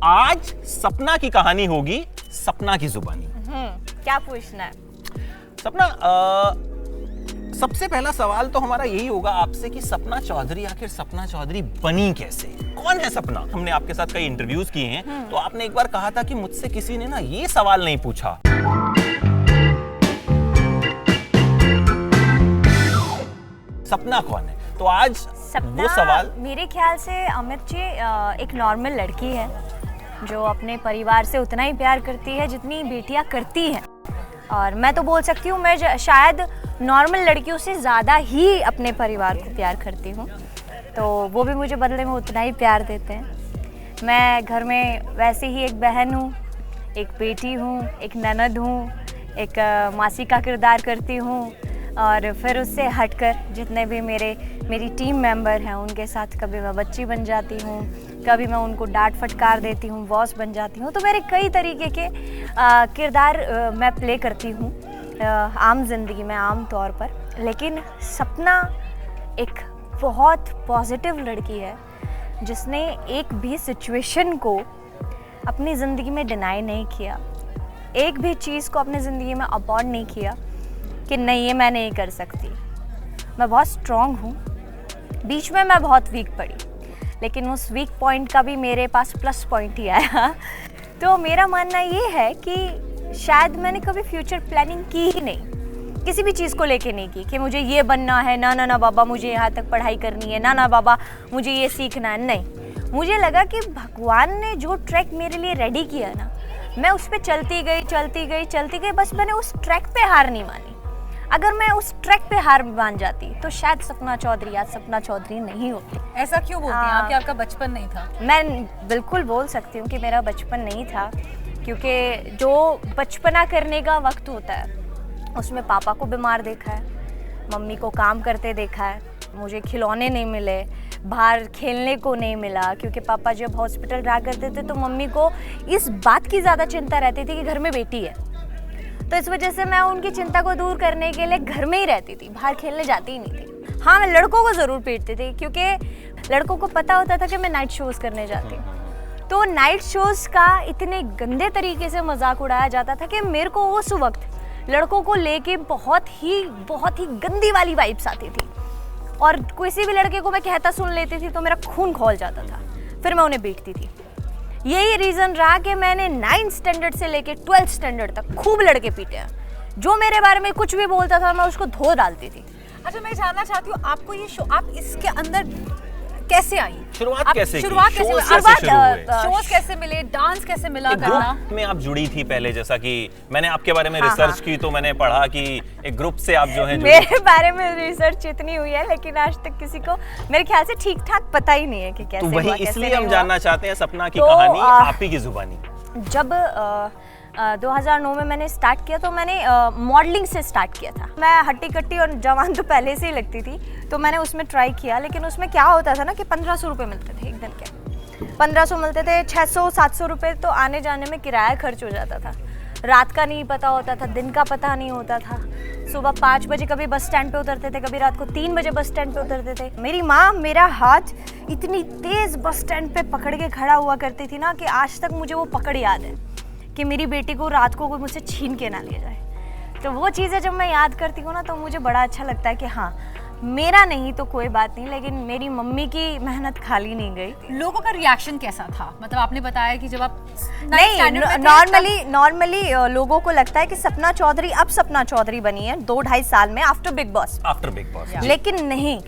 आज सपना की कहानी होगी सपना की जुबानी। क्या पूछना है सपना? सबसे पहला सवाल तो हमारा यही होगा आपसे कि सपना चौधरी आखिर सपना चौधरी बनी कैसे? कौन है सपना? हमने आपके साथ कई इंटरव्यूज किए हैं तो आपने एक बार कहा था कि मुझसे किसी ने ना ये सवाल नहीं पूछा, सपना कौन है? तो आज वो सवाल मेरे ख्याल से अमित जी एक नॉर्मल लड़की है जो अपने परिवार से उतना ही प्यार करती है जितनी बेटियां करती हैं। और मैं तो बोल सकती हूँ मैं शायद नॉर्मल लड़कियों से ज़्यादा ही अपने परिवार को प्यार करती हूँ, तो वो भी मुझे बदले में उतना ही प्यार देते हैं। मैं घर में वैसे ही एक बहन हूँ, एक बेटी हूँ, एक ननद हूँ, एक मासी का किरदार करती हूँ, और फिर उससे हटकर जितने भी मेरी टीम मेंबर हैं उनके साथ कभी मैं बच्ची बन जाती हूँ, कभी मैं उनको डांट फटकार देती हूँ, बॉस बन जाती हूँ। तो मेरे कई तरीके के किरदार मैं प्ले करती हूँ आम जिंदगी में आम तौर पर। लेकिन सपना एक बहुत पॉजिटिव लड़की है जिसने एक भी सिचुएशन को अपनी ज़िंदगी में डिनाई नहीं किया, एक भी चीज़ को अपनी ज़िंदगी में अबॉर्ड नहीं किया कि नहीं ये मैं नहीं कर सकती। मैं बहुत स्ट्रॉन्ग हूँ, बीच में मैं बहुत वीक पड़ी, लेकिन उस वीक पॉइंट का भी मेरे पास प्लस पॉइंट ही आया। तो मेरा मानना ये है कि शायद मैंने कभी फ्यूचर प्लानिंग की ही नहीं, किसी भी चीज़ को लेके नहीं की कि मुझे ये बनना है, ना ना ना बाबा मुझे यहाँ तक पढ़ाई करनी है, ना ना बाबा मुझे ये सीखना है। नहीं, मुझे लगा कि भगवान ने जो ट्रैक मेरे लिए रेडी किया ना, मैं उस पर चलती गई, बस मैंने उस ट्रैक पे हार नहीं मानी। अगर मैं उस ट्रैक पे हार मान जाती तो शायद सपना चौधरी आज सपना चौधरी नहीं होती। ऐसा क्यों बोलती हैं आप कि आपका बचपन नहीं था? मैं बिल्कुल बोल सकती हूँ कि मेरा बचपन नहीं था, क्योंकि जो बचपना करने का वक्त होता है उसमें पापा को बीमार देखा है, मम्मी को काम करते देखा है, मुझे खिलौने नहीं मिले, बाहर खेलने को नहीं मिला, क्योंकि पापा जब हॉस्पिटल रहा करते थे तो मम्मी को इस बात की ज़्यादा चिंता रहती थी कि घर में बेटी है। तो इस वजह से मैं उनकी चिंता को दूर करने के लिए घर में ही रहती थी, बाहर खेलने जाती ही नहीं थी। हाँ, मैं लड़कों को ज़रूर पीटती थी क्योंकि लड़कों को पता होता था कि मैं नाइट शोज़ करने जाती हूँ। तो नाइट शोज़ का इतने गंदे तरीके से मजाक उड़ाया जाता था कि मेरे को उस वक्त लड़कों को लेके बहुत ही गंदी वाली वाइब्स आती थी, और किसी भी लड़के को मैं कहता सुन लेती थी तो मेरा खून खौल जाता था, फिर मैं उन्हें पीटती थी। यही रीज़न रहा कि मैंने 9th स्टैंडर्ड से लेके 12th स्टैंडर्ड तक खूब लड़के पीटे हैं। जो मेरे बारे में कुछ भी बोलता था मैं उसको धो डालती थी। अच्छा, मैं जानना चाहती हूँ आपको ये शो, आप इसके अंदर कैसे आई? शुरुआत कैसे शोज कैसे मिले, डांस कैसे मिला करना? ग्रुप में आप जुड़ी थी पहले, जैसा कि मैंने आपके बारे में रिसर्च की तो मैंने पढ़ा कि एक ग्रुप से आप जो है मेरे बारे में रिसर्च इतनी हुई है लेकिन आज तक किसी को मेरे ख्याल से ठीक ठाक पता ही नहीं है कि कैसे तो वही हुआ, इसलिए हम जानना चाहते हैं सपना की कहानी आप ही की जुबानी। जब 2009 में मैंने स्टार्ट किया तो मैंने मॉडलिंग से स्टार्ट किया था। मैं हट्टी कट्टी और जवान तो पहले से ही लगती थी, तो मैंने उसमें ट्राई किया। लेकिन उसमें क्या होता था ना कि 1500 रुपये मिलते थे एक दिन के, 1500 मिलते थे, 600-700 रुपये तो आने जाने में किराया खर्च हो जाता था। रात का नहीं पता होता था, दिन का पता नहीं होता था। सुबह 5 बजे कभी बस स्टैंड पे उतरते थे, कभी रात को 3 बजे बस स्टैंड पे उतरते थे। मेरी माँ मेरा हाथ इतनी तेज़ बस स्टैंड पे पकड़ के खड़ा हुआ करती थी ना कि आज तक मुझे वो पकड़ याद है कि मेरी बेटी को रात को कोई मुझसे छीन के ना ले जाए। तो वो चीज़ें जब मैं याद करती हूँ ना तो मुझे बड़ा अच्छा लगता है कि हाँ, मेरा नहीं तो कोई बात नहीं, लेकिन मेरी मम्मी की मेहनत खाली नहीं गई। लोगों का रिएक्शन कैसा था? मतलब आपने बताया कि जब आप नहीं, नॉर्मली लोगों को लगता है कि सपना चौधरी अब सपना चौधरी बनी है 2-2.5 साल में आफ्टर बिग बॉस। लेकिन नहीं,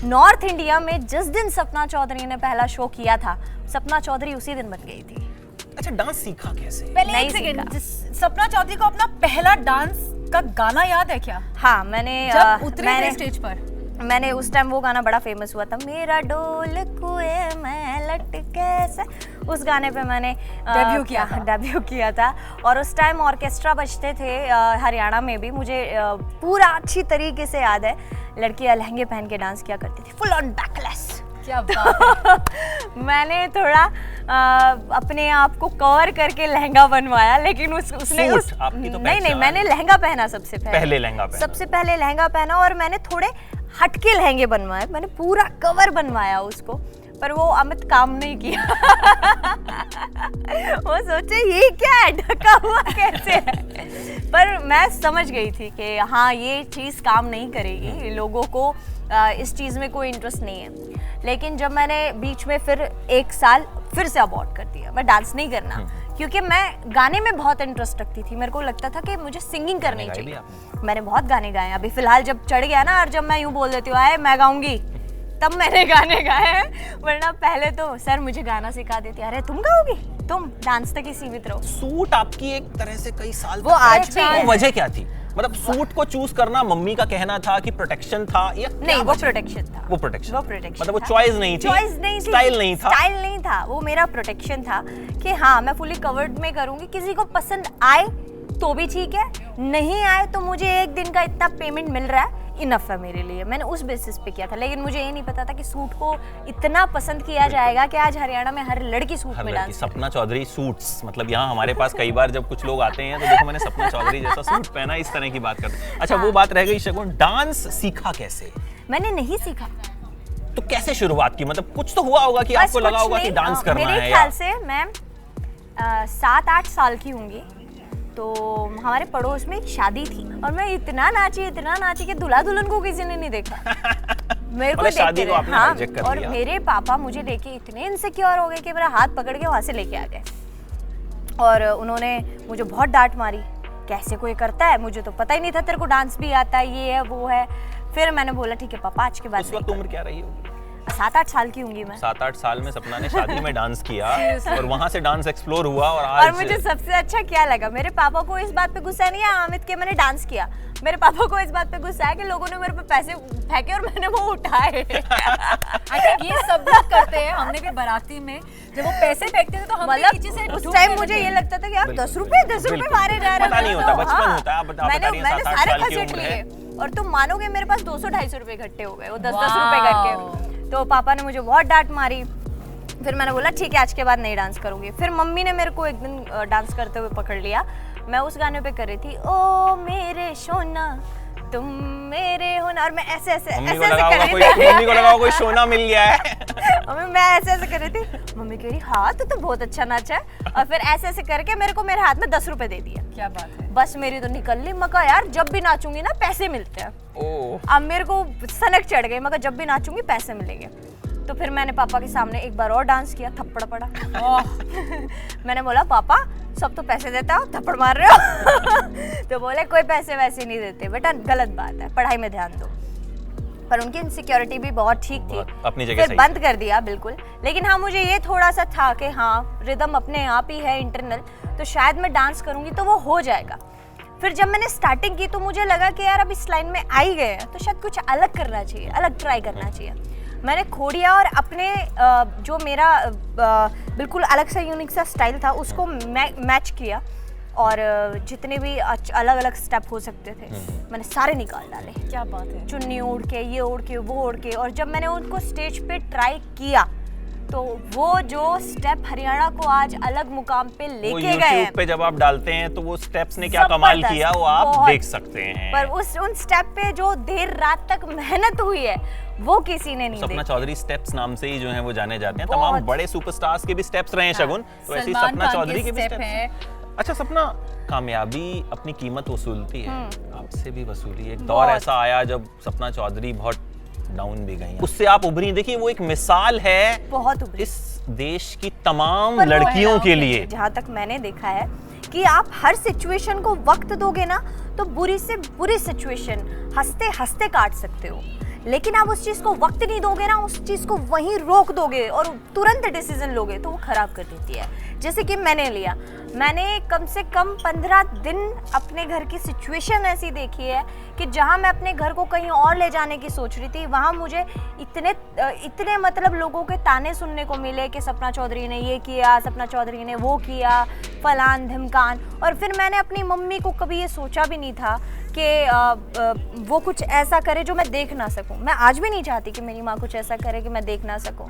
नॉर्थ इंडिया में जिस दिन सपना चौधरी ने पहला शो किया था, सपना चौधरी उसी दिन बन गई थी। अच्छा, डांस सीखा कैसे? पहले एक सेकंड, सपना चौधरी को अपना पहला डांस का गाना याद है क्या? हाँ, मैंने जब उतरे स्टेज पर मैंने उस टाइम वो गाना बड़ा फेमस हुआ था, मेरा डोल कुएं में लटके से, उस गाने पे मैंने डेब्यू किया था। और उस टाइम ऑर्केस्ट्रा बजते थे हरियाणा में भी, मुझे पूरा अच्छी तरीके से याद है। लड़कियां लहंगे पहन के डांस किया करती थी, फुल ऑन बैकलेस। क्या बात है। मैंने थोड़ा अपने आप को कवर करके लहंगा बनवाया, लेकिन उसने नहीं, मैंने लहंगा पहना सबसे पहले लहंगा पहना और मैंने थोड़े हटके लहंगे बनवाए, मैंने पूरा कवर बनवाया उसको, पर वो अमित काम नहीं किया। सोचे ये क्या है, ढका हुआ कैसे है। पर मैं समझ गई थी कि हाँ ये चीज़ काम नहीं करेगी, लोगों को इस चीज़ में कोई इंटरेस्ट नहीं है। लेकिन जब मैंने बीच में फिर 1 साल फिर से अबॉर्ट कर दिया, मैं डांस नहीं करना, क्योंकि मैं गाने में बहुत इंटरेस्ट रखती थी। मेरे को लगता था कि मुझे सिंगिंग करनी चाहिए। मैंने बहुत गाने गाए, अभी फिलहाल जब चढ़ गया ना, और जब मैं यूँ बोल देती हूँ आए मैं गाऊंगी, तब मैंने गाने गाए हैं। वरना पहले तो सर मुझे गाना सिखा देते, अरे तुम गाओगी, तुम डांस तक ही सीमित रहो। सूट आपकी एक तरह से कई साल वो आज भी है। वो वजह क्या थी? मतलब सूट को चूज करना मम्मी का कहना था कि प्रोटेक्शन था या नहीं? वो प्रोटेक्शन था। वो प्रोटेक्शन मतलब वो था। चॉइस नहीं थी, चॉइस नहीं थी, स्टाइल नहीं था, स्टाइल नहीं था, वो मेरा प्रोटेक्शन था कि हाँ मैं फुली कवर्ड में करूंगी, किसी को पसंद आए तो भी ठीक है, नहीं आए तो मुझे एक दिन का इतना पेमेंट मिल रहा है, इनफ है मेरे लिए। मैंने उस बेसिस पे किया था, लेकिन मुझे ये नहीं पता था कि सूट को इतना पसंद किया जाएगा कि आज हरियाणा में हर लड़की सूट में डांस। सपना चौधरी सूट्स, मतलब यहाँ हमारे पास कई बार जब कुछ लोग आते हैं तो देखो मैंने सपना चौधरी जैसा सूट पहना, इस तरह की बात करते हैं। अच्छा वो बात रह गई शगुन, डांस सीखा कैसे? मैंने नहीं सीखा। तो कैसे शुरुआत की? मतलब कुछ तो हुआ होगा कि आपको लगा होगा कि डांस करना है। मेरे ख्याल से मैं 7-8 साल की होंगी, तो हमारे पड़ोस में एक शादी थी और मैं इतना नाची कि दूल्हा दुल्हन को किसी ने नहीं देखा। मेरे को देखते रहे, हाँ, और मेरे पापा मुझे देखे इतने इनसिक्योर हो गए कि मेरा हाथ पकड़ के वहां से लेके आ गए और उन्होंने मुझे बहुत डांट मारी, कैसे कोई करता है, मुझे तो पता ही नहीं था तेरे को डांस भी आता है, ये है वो है। फिर मैंने बोला ठीक है पापा आज के बाद। उस वक्त उम्र क्या रही होगी? 7-8 साल की होंगी मैं। 7-8 साल में सपना ने शादी में डांस किया और वहां से डांस एक्सप्लोर हुआ और आज। और मुझे सबसे अच्छा क्या लगा, मेरे पापा को इस बात पे गुस्सा नहीं है अमित के मैंने डांस किया, मेरे पापा को इस बात पे गुस्सा है कि लोगों ने मेरे पे पैसे फेंके और मैंने वो उठाए। आई थिंक ये सब लोग करते हैं, हमने भी बाराती में जब वो पैसे फेंकते थे तो हम नीचे से उस टाइम मुझे ये लगता था कि यार 10 रुपए मारे जा रहे हैं। पता नहीं होता, बचपन होता है। मैंने सारे खसेट लिए और तुम मानोगे मेरे पास 200-250 रुपए इकट्ठे हो गए, वो 10-10 रुपए करके। तो पापा ने मुझे बहुत डांट मारी। फिर मैंने बोला ठीक है आज के बाद नहीं डांस करूंगी। फिर मम्मी ने मेरे को एक दिन डांस करते हुए पकड़ लिया, मैं उस गाने पे कर रही थी, ओ मेरे सोना तुम मेरे हो ना, और मैं ऐसे कर रही थी। मम्मी को लगा कोई सोना मिल गया है। मम्मी मैं ऐसे कर रही थी, मम्मी कह रही हाँ तो बहुत अच्छा नाचा है। और फिर ऐसे करके मेरे को मेरे हाथ में 10 रुपए दे दिया। क्या बात है। बस मेरी तो निकल ली, मगर यार जब भी नाचूंगी ना पैसे मिलते हैं। अब मेरे को सनक चढ़ गई, मगर जब भी नाचूंगी पैसे मिलेंगे। तो फिर मैंने पापा के सामने एक बार और डांस किया, थप्पड़ पड़ा। मैंने बोला पापा सब तो पैसे देता हो, थप्पड़ मार रहे हो। तो बोले कोई पैसे वैसे नहीं देते बेटा, गलत बात है, पढ़ाई में ध्यान दो। पर उनकी इनसिक्योरिटी भी बहुत ठीक थी, अपनी जगह फिर बंद कर दिया बिल्कुल। लेकिन हाँ मुझे ये थोड़ा सा था कि हाँ रिदम अपने आप ही है इंटरनल, तो शायद मैं डांस करूंगी तो वो हो जाएगा। फिर जब मैंने स्टार्टिंग की तो मुझे लगा कि यार अब इस लाइन में आ ही गए हैं तो शायद कुछ अलग करना चाहिए, अलग ट्राई करना चाहिए। मैंने खोड़िया और अपने जो मेरा बिल्कुल अलग सा यूनिक सा स्टाइल था उसको मैच किया और जितने भी अलग अलग स्टेप हो सकते थे मैंने सारे निकाल डाले। क्या बात है। चुन्नी ओढ़ के, ये ओढ़ के, वो ओढ़ के। और जब मैंने उनको स्टेज पे ट्राई किया तो वो जो स्टेप हरियाणा को आज अलग मुकाम पे लेके गए हैं, पे जब आप डालते हैं तो वो स्टेप्स ने क्या कमाल किया वो आप देख सकते हैं। पर उन स्टेप पे जो देर रात तक मेहनत हुई है वो किसी ने नहीं देखी। सपना चौधरी स्टेप्स नाम से ही जो है वो जाने जाते हैं। तमाम बड़े सुपरस्टार्स के भी स्टेप्स रहे हैं शगुन, तो ऐसे ही सपना चौधरी के भी स्टेप्स। अच्छा सपना, कामयाबी अपनी कीमत वसूलती है, आपसे भी वसूली। एक दौर ऐसा आया जब सपना चौधरी बहुत डाउन भी गई, उससे आप उभरी। देखिए वो एक मिसाल है बहुत उभरी इस देश की तमाम लड़कियों के लिए। जहाँ तक मैंने देखा है कि आप हर सिचुएशन को वक्त दोगे ना तो बुरी से बुरी सिचुएशन हंसते हंसते काट सकते हो, लेकिन आप उस चीज को वक्त नहीं दोगे ना, उस चीज को वहीं रोक दोगे और तुरंत डिसीजन लोगे तो वो खराब कर देती है। जैसे कि मैंने लिया, मैंने कम से कम 15 दिन अपने घर की सिचुएशन ऐसी देखी है कि जहां मैं अपने घर को कहीं और ले जाने की सोच रही थी, वहां मुझे इतने मतलब लोगों के ताने सुनने को मिले कि सपना चौधरी ने ये किया, सपना चौधरी ने वो किया, फलान ढिमकान। और फिर मैंने अपनी मम्मी को कभी ये सोचा भी नहीं था कि वो कुछ ऐसा करे जो मैं देख ना सकूं। मैं आज भी नहीं चाहती कि मेरी माँ कुछ ऐसा करे कि मैं देख ना सकूं।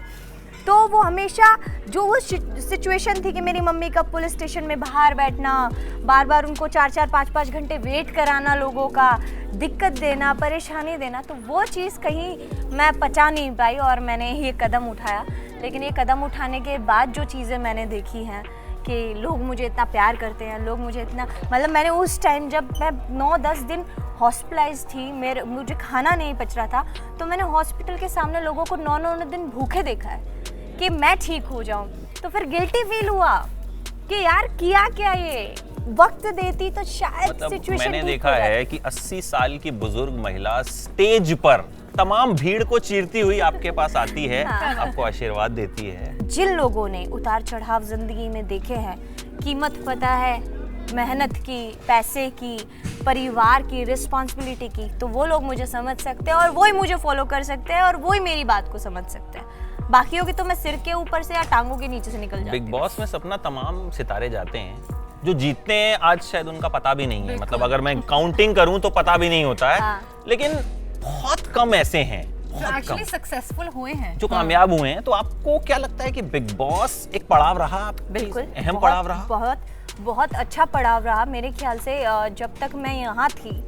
तो वो हमेशा जो वो सिचुएशन थी कि मेरी मम्मी का पुलिस स्टेशन में बाहर बैठना, बार बार उनको 4-4, 5-5 घंटे वेट कराना, लोगों का दिक्कत देना, परेशानी देना, तो वो चीज़ कहीं मैं पचा नहीं पाई और मैंने ये कदम उठाया। लेकिन ये कदम उठाने के बाद जो चीज़ें मैंने देखी हैं कि लोग मुझे इतना प्यार करते हैं, लोग मुझे इतना, मतलब मैंने उस टाइम जब मैं 9-10 दिन हॉस्पिटलाइज थी, मुझे खाना नहीं पच रहा था, तो मैंने हॉस्पिटल के सामने लोगों को 9-9 दिन भूखे देखा है कि मैं ठीक हो जाऊं। तो फिर गिल्टी फील हुआ कि यार किया क्या, ये वक्त देती तो शायद मतलब सिचुएशन मैंने देखा है कि 80 साल की बुजुर्ग महिला स्टेज पर तमाम भीड़ को चीरती हुई आपके पास आती है, हाँ। आपको आशीर्वाद देती है। जिन लोगों ने उतार चढ़ाव जिंदगी में देखे हैं, कीमत पता है मेहनत की, पैसे की, परिवार की, रिस्पॉन्सिबिलिटी की, तो वो लोग मुझे समझ सकते हैं और वही मुझे फॉलो कर सकते हैं और वही मेरी बात को समझ सकते हैं। बाकियों की तो मैं सिर के ऊपर से या टांगों के नीचे से निकल जाती बिग बॉस में सपना तमाम सितारे जाते हैं, जो जीतते हैं आज शायद उनका पता भी नहीं है, मतलब अगर मैं काउंटिंग करूं तो पता भी नहीं होता है। हाँ। लेकिन बहुत कम ऐसे हैं, बहुत कम एक्चुअली सक्सेसफुल हुए हैं, जो कामयाब हुए हैं। तो आपको क्या लगता है कि बिग बॉस एक पड़ाव रहा, बिल्कुल अहम पड़ाव रहा? बहुत अच्छा पड़ाव रहा मेरे ख्याल से। जब तक मैं यहाँ थी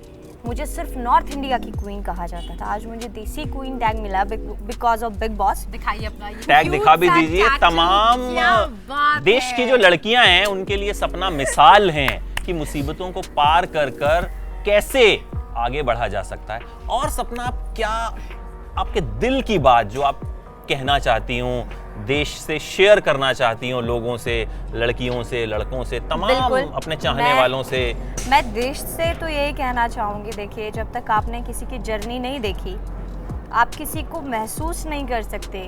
मुझे सिर्फ नॉर्थ इंडिया की क्वीन कहा जाता था, आज मुझे देसी क्वीन टैग मिला बिकॉज ऑफ बिग बॉस। दिखाइए अपना ये टैग cute दिखा भी सा दीजिए। tattoo, तमाम क्या बात देश है। की जो लड़कियां हैं उनके लिए सपना मिसाल हैं कि मुसीबतों को पार कर कर कैसे आगे बढ़ा जा सकता है। और सपना, आप क्या, आपके दिल की बात जो आप कहना चाहती हूँ, देश से शेयर करना चाहती हूँ, लोगों से, लड़कियों से, लड़कों से, तमाम बिल्कुल। अपने चाहने वालों से? मैं देश से तो यही कहना चाहूँगी, देखिए जब तक आपने किसी की जर्नी नहीं देखी, आप किसी को महसूस नहीं कर सकते,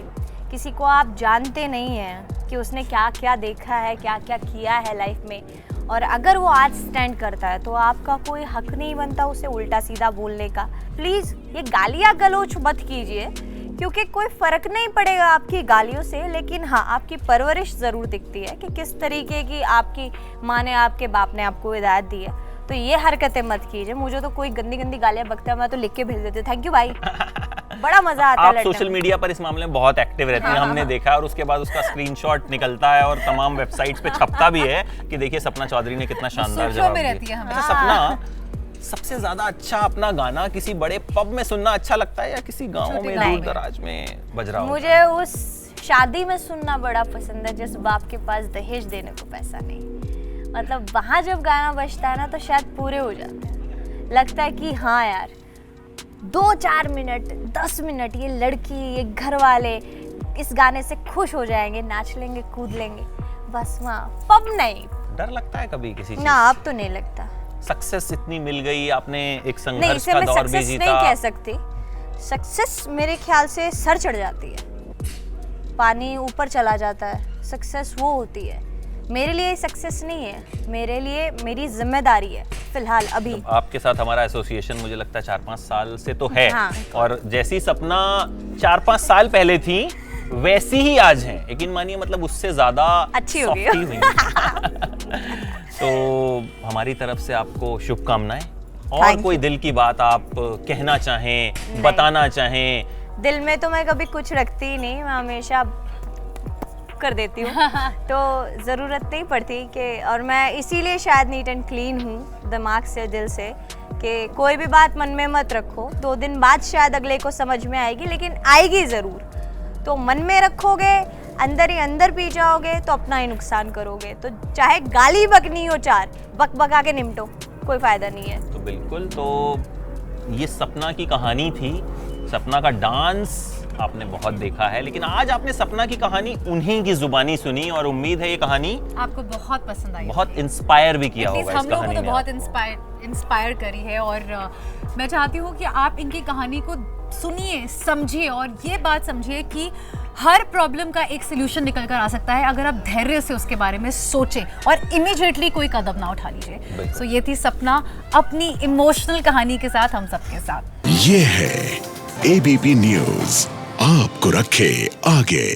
किसी को आप जानते नहीं हैं कि उसने क्या क्या देखा है, क्या क्या किया है लाइफ में, और अगर वो आज स्टैंड करता है तो आपका कोई हक नहीं बनता उसे उल्टा सीधा बोलने का। प्लीज़ ये गालियाँ गलौच मत कीजिए, क्योंकि कोई फ़र्क नहीं पड़ेगा आपकी गालियों से, लेकिन हाँ आपकी परवरिश ज़रूर दिखती है कि किस तरीके की आपकी माँ ने, आपके बाप ने आपको हिदायत दी है। तो ये हरकतें मत कीजिए। मुझे तो कोई गंदी गंदी गालियाँ बकता है, मैं तो लिख के भेज देती हूँ, थैंक यू भाई, बड़ा मजा आता है। आप सोशल मीडिया पर इस मामले में बहुत एक्टिव रहती हैं, हमने देखा, और उसके बाद उसका स्क्रीनशॉट निकलता है और तमाम वेबसाइट्स पे छपता भी है कि देखिए सपना चौधरी ने कितना शानदार सुर्खियों जवाब में दिया। रहती है हमें। अच्छा सपना, सबसे ज्यादा अच्छा अपना गाना किसी बड़े पब में सुनना अच्छा लगता है या किसी गांव छोटे में गाँव दूर में? दराज में बज रहा हो? मुझे उस शादी में सुनना बड़ा पसंद है जिस बाप के पास दहेज देने को पैसा नहीं। मतलब वहाँ जब गाना बजता है ना तो शायद पूरे हो जाते हैं, लगता है कि हाँ यार 2-4 मिनट 10 मिनट ये लड़की, ये घर वाले इस गाने से खुश हो जाएंगे, नाच लेंगे, कूद लेंगे, बस वहाँ पब नहीं। डर लगता है कभी किसी चीज ना अब तो नहीं लगता। सक्सेस इतनी मिल गई, आपने एक नहीं, संघर्ष इसे का मैं दौर भी सक्सेस जीता। नहीं कह सकती। सक्सेस मेरे ख्याल से सर चढ़ जाती है, पानी ऊपर चला जाता है, सक्सेस वो होती है। मेरे लिए सक्सेस नहीं है, मेरे लिए मेरी जिम्मेदारी है फिलहाल अभी। तो आपके साथ हमारा एसोसिएशन मुझे लगता है 4-5 साल से तो है। हाँ। और जैसी सपना 4-5 साल पहले थी वैसी ही आज है, यकीन मानिए, मतलब उससे ज्यादा अच्छी हो गई softy हुई हैं। तो हमारी तरफ से आपको शुभकामनाएं। और Thank कोई दिल की बात आप कहना चाहें, बताना चाहें? दिल में तो मैं कभी कुछ रखती ही नहीं, मैं हमेशा कर देती हूँ तो ज़रूरत नहीं पड़ती कि, और मैं इसीलिए शायद नीट एंड क्लीन हूँ दिमाग से, दिल से, कि कोई भी बात मन में मत रखो। 2 दिन बाद शायद अगले को समझ में आएगी, लेकिन आएगी ज़रूर। तो मन में रखोगे, अंदर ही अंदर पी जाओगे तो अपना ही नुकसान करोगे। तो चाहे गाली बकनी हो 4, बक बका के निपटो, कोई फ़ायदा नहीं है। तो बिल्कुल, तो ये सपना की कहानी थी। सपना का डांस आपने बहुत देखा है, लेकिन आज आपने सपना की कहानी उन्हीं की जुबानी सुनी और उम्मीद है ये कहानी आपको बहुत पसंद आई, बहुत इंस्पायर भी किया At least होगा इस हम लोगों को कहानी तो ने बहुत आपको। इंस्पायर करी है। और मैं चाहती हूँ कि आप इनकी कहानी को सुनिए, समझिए, और ये बात समझिए कि हर प्रॉब्लम का एक सोल्यूशन निकल कर आ सकता है अगर आप धैर्य से उसके बारे में सोचें और इमीडिएटली कोई कदम ना उठा लीजिए। सो ये थी सपना अपनी इमोशनल कहानी के साथ हम सबके साथ। ये है एबीपी न्यूज़, आपको रखे आगे।